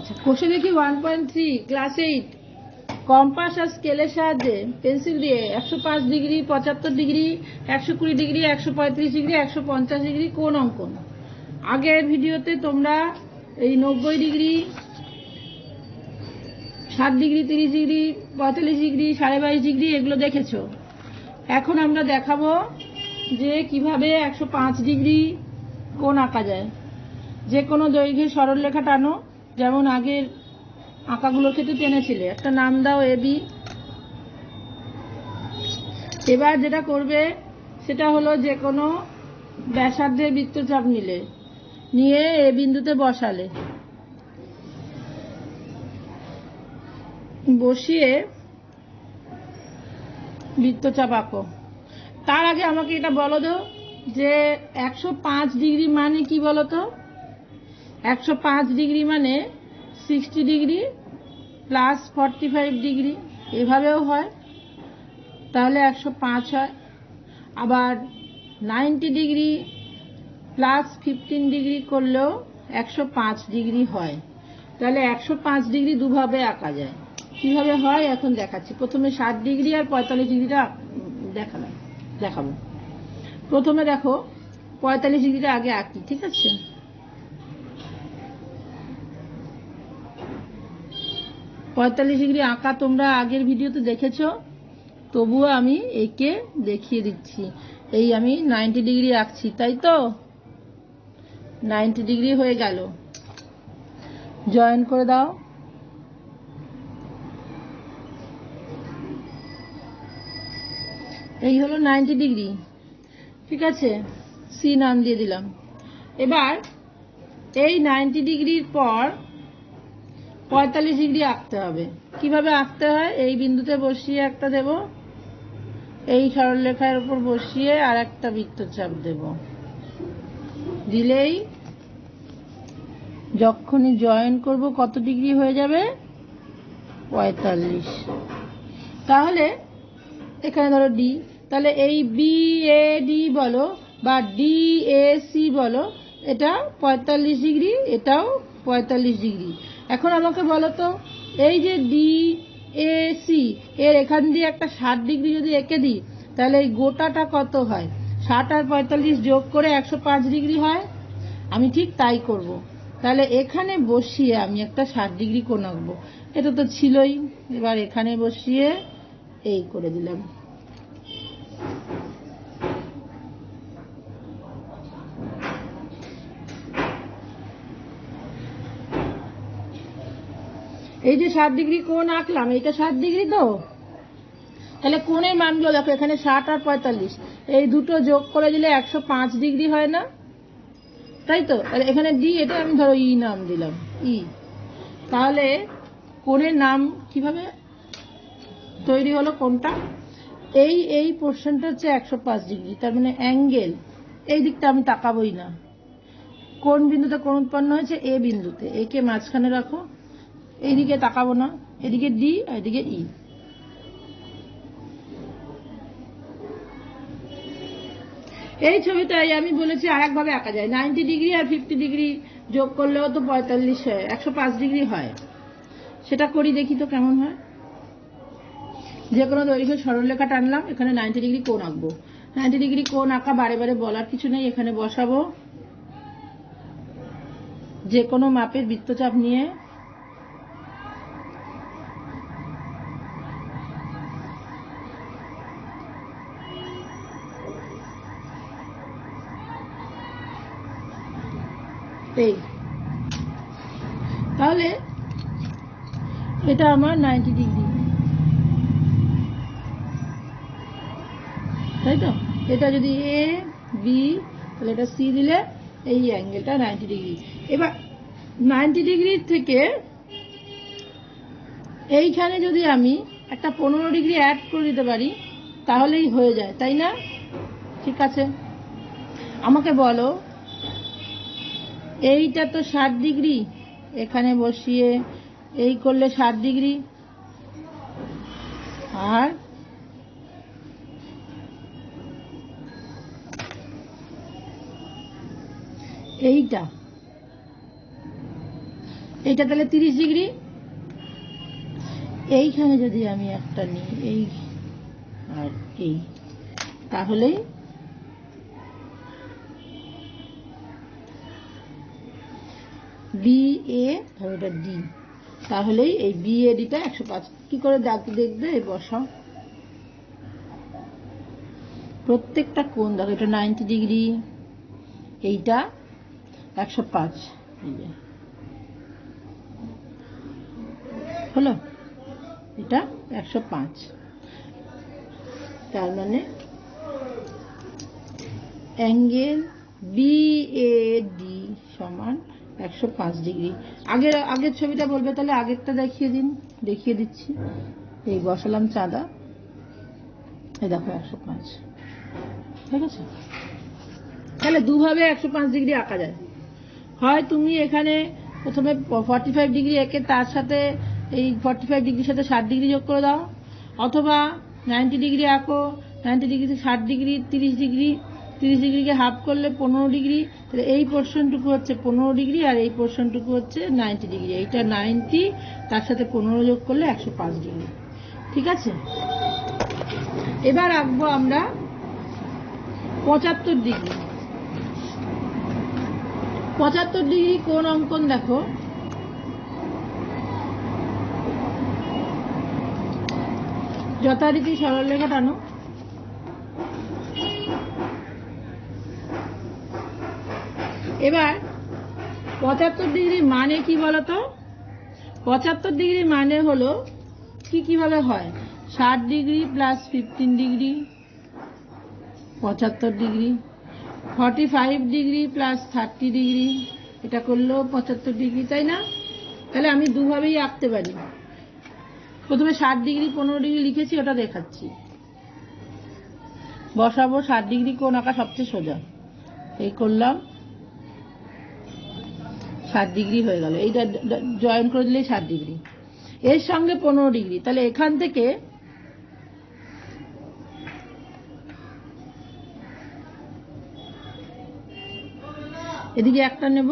আচ্ছা, কোষে দেখি 1.3 ক্লাস 8 কম্পাস আর স্কেলের সাহায্যে পেন্সিল দিয়ে 105 degree, 75 degree, 120 degree, 135 degree, 150 degree কোণ অঙ্কন। আগের ভিডিওতে তোমরা এই 90 degree, 60 degree, 30 degree, 45 degree, 22.5 degree এগুলো দেখেছো। এখন আমরা দেখাবো যে কিভাবে 105 ডিগ্রি কোণ আঁকা যায়। যে কোনো দৈর্ঘ্যে সরলরেখা টানো, যেমন আগের আঁকাগুলোর ক্ষেত্রে টেনেছিলে। একটা নাম দাও এবি। এবার যেটা করবে সেটা হলো যে কোনো ব্যাসার্ধের বৃত্তচাপ নিয়ে এ বিন্দুতে বসালে, বসিয়ে বৃত্তচাপ আঁকো। তার আগে আমাকে এটা বলো তো যে 105 ডিগ্রি মানে কি বলো তো? 105 ডিগ্রি মানে 60 ডিগ্রি প্লাস 45 ডিগ্রি, এভাবেও হয়, তাহলে 105 হয়। আবার 90 ডিগ্রি প্লাস 15 ডিগ্রি করলেও 105 ডিগ্রি হয়। তাহলে 105 ডিগ্রি দুভাবে আঁকা যায়। কিভাবে হয় এখন দেখাচ্ছি। প্রথমে 60 ডিগ্রি আর 45 ডিগ্রিটা দেখাবো। প্রথমে দেখো 45 ডিগ্রিটা আগে আঁকি, ঠিক আছে? 45 ডিগ্রি আঁকা তোমরা আগের ভিডিওতে দেখেছো, তবুও আমি একে দেখিয়ে দিচ্ছি। এই আমি 90 ডিগ্রি আঁকছি, তাই তো? 90 ডিগ্রি হয়ে গেল, জয়েন করে দাও। এই হলো 90 ডিগ্রি, ঠিক আছে? সি নাম দিয়ে দিলাম। এবার এই 90 ডিগ্রির পর 45 ডিগ্রি আঁকতে হবে। কিভাবে আঁকতে হয়? এই বিন্দুতে বসিয়ে একটা দেব, এই সরলরেখার উপর বসিয়ে আর একটা বৃত্তচাপ দেব, দিলেই যখনই জয়েন করব কত ডিগ্রি হয়ে যাবে? 45। তাহলে এখানে ধরো ডি, তাহলে এই বি এ ডি বলো বা ডি এ সি বলো, এটা 45 ডিগ্রি, এটাও 45 ডিগ্রি। এখন আমাকে বলো তো, এই যে ডি এ সি এর এখান দিয়ে একটা 60 ডিগ্রি যদি এঁকে দিই, তাহলে এই গোটাটা কত হয়? 60 আর 45 যোগ করে 105 ডিগ্রি হয়। আমি ঠিক তাই করব। তাহলে এখানে বসিয়ে আমি একটা 60 ডিগ্রি কোণ আঁকবো। এটা তো ছিলই, এবার এখানে বসিয়ে এই করে দিলাম। এই যে 60 ডিগ্রি কোণ আঁকলাম, এইটা 60 ডিগ্রি তো, তাহলে কোণের মানগুলো দেখো, এখানে 60 আর 45, এই দুটো যোগ করে দিলে 105 ডিগ্রি হয় না? তাই তো? তাহলে এখানে ডি, এটা আমি ধরো ই নাম দিলাম, ই। তাহলে কোণের নাম কিভাবে তৈরি হলো কোণটা? এই পোর্শনটা হচ্ছে 105 ডিগ্রি, তার মানে অ্যাঙ্গেল। এই দিকটা আমি তাকাবোই না। কোন বিন্দুতে কোণ উৎপন্ন হয়েছে? এ বিন্দুতে। একে মাঝখানে রাখো, এইদিকে তাকাবো না, এদিকে ডি আর এদিকে ই। এই ছবিটাই আমি বলেছি আর একভাবে আঁকা যায়। 90 ডিগ্রি আর 50 ডিগ্রি যোগ করলেও তো 45 হয়, 105 ডিগ্রি হয়। সেটা করি দেখি তো কেমন হয়। যে কোনো দৈর্ঘ্যের সরলরেখা টানলাম, এখানে 90 ডিগ্রি কোণ আঁকবো। 90 ডিগ্রি কোণ আঁকা বারে বারে বলার কিছু নেই। এখানে বসাবো, যে কোনো মাপের বৃত্তচাপ নিয়ে এই, তাহলে এটা আমার 90 ডিগ্রি, তাই তো? এটা যদি এ বি, তাহলে এটা সি দিলে এই অ্যাঙ্গেলটা 90 ডিগ্রি। এবার 90 ডিগ্রির থেকে এইখানে যদি আমি একটা 15 ডিগ্রি অ্যাড করে দিতে পারি, তাহলেই হয়ে যায়, তাই না? ঠিক আছে, আমাকে বলো, এইটা তো 60 ডিগ্রি, এখানে বসিয়ে এই করলে 60 ডিগ্রি, আর এইটা তাহলে 30 ডিগ্রি। এইখানে যদি আমি একটা নিই, এই আর এই, তাহলেই বি এ, এটা ডি, তাহলেই এই বি এ ডিটা 105। কি করে দেখবে? এই বসাও, প্রত্যেকটা কোণ দেখো, এটা 90 ডিগ্রি, এইটা 105, হলো, এটা 105। তার মানে অ্যাঙ্গেল বিএডি সমান 105 ডিগ্রি। আগের ছবিটা বলবে, তাহলে আগেরটা দেখিয়ে দিচ্ছি। এই বসালাম চাঁদা, এই দেখো 105, ঠিক আছে। তাহলে দুভাবে 105 ডিগ্রি আঁকা যায়। হয় তুমি এখানে প্রথমে 45 ডিগ্রি এঁকে তার সাথে এই 45 ডিগ্রির সাথে 60 ডিগ্রি যোগ করে দাও, অথবা 90 ডিগ্রি আঁকো, 90 ডিগ্রি থেকে 60 ডিগ্রি, 30 ডিগ্রি, 30 ডিগ্রিকে হাফ করলে 15 ডিগ্রি, তাহলে এই পোর্শনটুকু হচ্ছে 15 ডিগ্রি আর এই পোর্শনটুকু হচ্ছে 90 ডিগ্রি। এইটা 90, তার সাথে 15 যোগ করলে 105 ডিগ্রি, ঠিক আছে। এবার আঁকবো আমরা 75 ডিগ্রি। 75 ডিগ্রি কোণ অঙ্কন দেখো, যথারীতি সরলরেখা টানো। এবার 75 ডিগ্রি মানে কি বলতো? 75 ডিগ্রি মানে হলো কিভাবে হয়, 60 degree plus 15 degree 75 degree, 45 degree plus 30 degree, এটা করলেও 75 ডিগ্রি, তাই না? তাহলে আমি দুভাবেই আঁকতে পারি। প্রথমে 60 ডিগ্রি 15 ডিগ্রি লিখেছি, ওটা দেখাচ্ছি। বসাবো 60 ডিগ্রি কোণ আঁকা সবচেয়ে সোজা, এই করলাম, 60 ডিগ্রি হয়ে গেল। এইটা জয়েন করে দিলেই 60 ডিগ্রি, এর সঙ্গে 15 ডিগ্রি। তাহলে এখান থেকে এদিকে একটা নেব,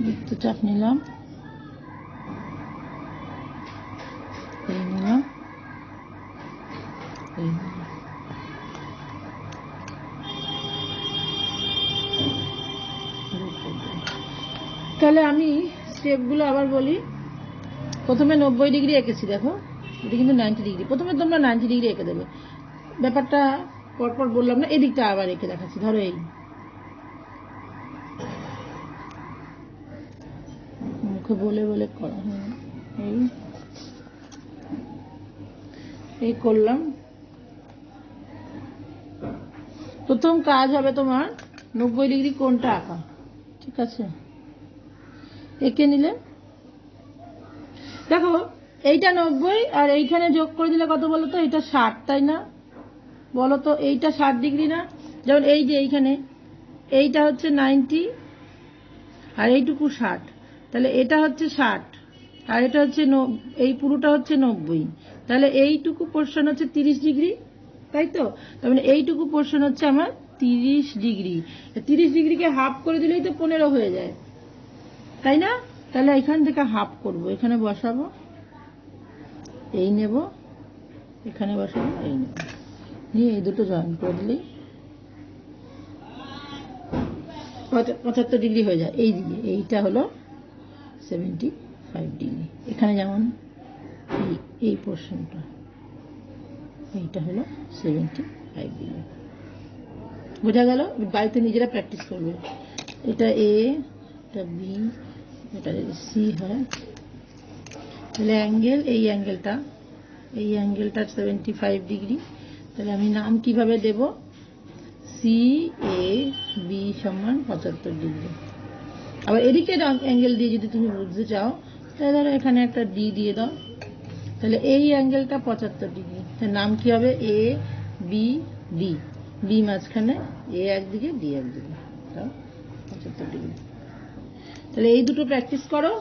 বৃত্তচাপ নিলাম, এই নিলাম, এই নিলাম। তাহলে আমি স্টেপগুলো আবার বলি। প্রথমে 90 ডিগ্রি এঁকেছি, দেখো এটা কিন্তু 90 ডিগ্রি। প্রথমে তোমরা 90 ডিগ্রি এঁকে দেবে, ব্যাপারটা পরপর বললাম না। এদিকটা আবার এঁকে দেখাচ্ছি, ধরো এই মুখে বলে করা, এই করলাম। প্রথম কাজ হবে তোমার 90 ডিগ্রি কোণটা আঁকা, ঠিক আছে। এঁকে নিলে দেখো এইটা 90 আর এইখানে যোগ করে দিলে কত বলো তো, এটা 60, তাই না? বলো তো, এইটা 60 ডিগ্রি না? যেমন এই যে এইখানে এইটা হচ্ছে 90 আর এইটুকু 60, তাহলে এটা হচ্ছে 60 আর এটা হচ্ছে এই পুরোটা হচ্ছে 90, তাহলে এইটুকু পোর্শন হচ্ছে 30 ডিগ্রি, তাই তো? তার মানে এইটুকু পোর্শন হচ্ছে আমার 30 ডিগ্রি। 30 ডিগ্রিকে হাফ করে দিলেই তো 15 হয়ে যায়, তাই না? তাহলে এখান থেকে হাফ করব, এখানে বসাবো, এই নেব, এখানে বসাবো, এই নেব, নিয়ে এই দুটো জয়েন করে দিলেই 75 ডিগ্রি হয়ে যায়। এই দিকে এইটা হলো 75 ডিগ্রি। এখানে যেমন এই পোর্শনটা, এইটা হলো 75 ডিগ্রি। বোঝা গেল? বাড়িতে নিজেরা প্র্যাকটিস করবে। এটা এ, এটা বি, এটা যদি সি হয়, তাহলে অ্যাঙ্গেল, এই অ্যাঙ্গেলটা 75 ডিগ্রি। তাহলে আমি নাম কিভাবে দেব? সি এ বি সমান 75 ডিগ্রি। আবার এদিকে অ্যাঙ্গেল দিয়ে যদি তুমি বুঝতে চাও, তাহলে ধরো এখানে একটা ডি দিয়ে দাও, তাহলে এই অ্যাঙ্গেলটা 75 ডিগ্রি। তার নাম কি হবে? এ বি ডি, বি মাঝখানে, এ একদিকে, ডি একদিকে, 75 ডিগ্রি। তাহলে এই দুটো প্র্যাকটিস করো।